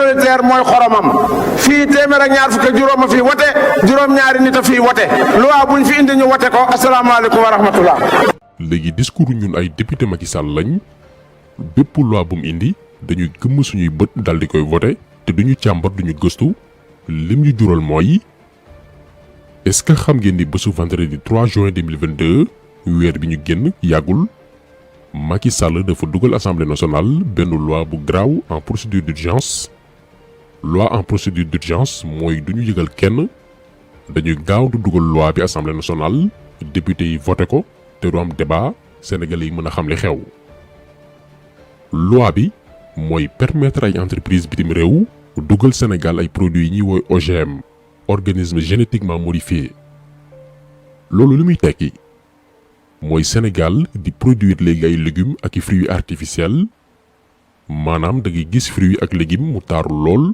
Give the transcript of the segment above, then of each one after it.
minoritaire mooy xoromam fii téeméer ak ñaar fukk ak juróom a fii wote juróom-ñaari nit a fii wote loi buñ fi indi ñu wote ko asalaamaaleykum wa rahmatullah. léegi discours ñun ay député Macky Sall lañ bépp loi bu mu indi dañuy gëmm suñuy bët dal di koy voté te duñu càmbar duñu gëstu lim ñu jural mooy est-ce que xam ngeen ni bésu vendredi 3 juin 2022 weer bi ñu génn yàggul Macky Sall dafa dugal assemblée nationale benn loi bu graaw en procédure d'urgence loi en procédure d'urgence mooy duñu yëgal kenn dañuy gaaw du dugal loi bi assemblée nationale député yi voté ko te du am débat sénégalais yi mën a xam li xew loi bi mooy permettre ay entreprise bitim réew dugal Sénégal ay produits yi ñuy woy OGM organisme génétiquement modifié loolu li muy tekki mooy Sénégal di produire léegi ay légumes ak i fruits artificiels maanaam da ngay gis fruits ak légumes mu taaru lool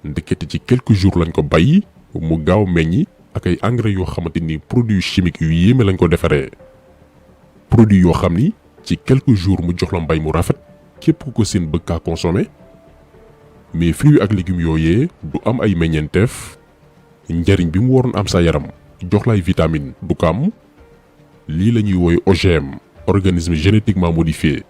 ndekete ci quelques jours lañ ko bay mu gaaw meññi ak ay engrais yoo xamante ni produits chimiques yu yéeme lañ ko defaree produits yoo xam ni ci quelques jours mu jox la mbay mu rafet képp ku ko seen bëgg kaa consommer mais fruits ak légumes yooyee du am ay meññeenteef njariñ bi mu waroon am sa yaram jox la ay vitamines du ko am lii la ñuy woy OGM organisme génétiquement modifié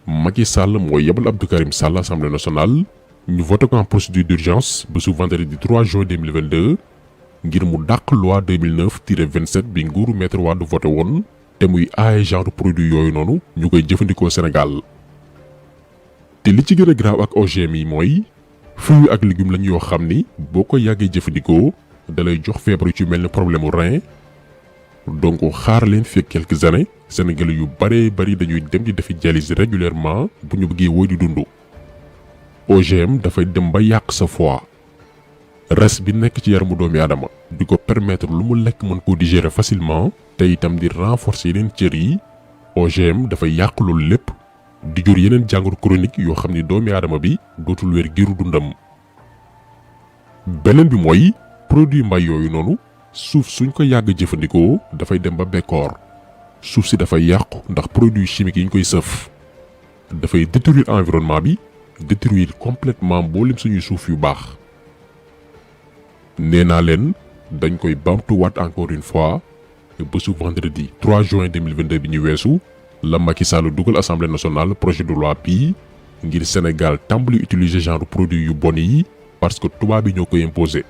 Macky Sall mooy yebal Abdou Karim Sall assemblée nationale ñu voté ko en procédure d'urgence bésu vendredi 3 juin 2022 ngir mu dàq loi 2009-27 bi nguuru Maître Wade voté woon te muy aaye genre produit yooyu noonu ñu koy jëfandikoo Sénégal te li ci gën a graaw ak OGM yi mooy fruits ak légumes lañ yoo xam ni boo ko yàggee jëfandikoo dalay jox feebar yu ci mel ni problème mu rein donc xaar leen fi quelques années sénégalais yu bare bari dañuy dem di defi dialyse régulièrement bu ñu bëggee woy di dund OGM dafay dem ba yàq sa foie res bi nekk ci yaramu doomi aadama di ko permettre lu mu lekk mën koo digérer facilement te itam di renforcer yeneen cër yi OGM dafay yàq loolu lépp di jur yeneen jàngoro chronique yoo xam ni doomi aadama bi dootul wér giiru dundam beneen bi mooy produit mbay yooyu noonu suuf suñ ko yàgg jëfandikoo dafay dem ba bekkoor suuf si dafay yàqu ndax produit chimique yi ñu koy sëf dafay détruire environnement bi détruire complètement mboolem suñuy suuf yu baax nee naa leen dañ koy bamtuwaat encore une fois bésu vendredi 3 juin 2022 bi ñu weesu la Macky Sall dugal assemblée nationale projet de loi bii ngir Sénégal tàmbali utiliser genre produit yu bon yi parce que tubaab bi ñoo koy imposer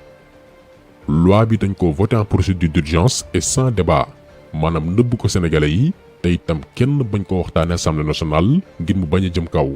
loi bi dañ ko voté en procédure d'urgence et sans débat maanaam nëbb ko sénégalais yi te itam kenn bañ ko waxtaane assemblée nationale ngir mu bañ a jëm kaw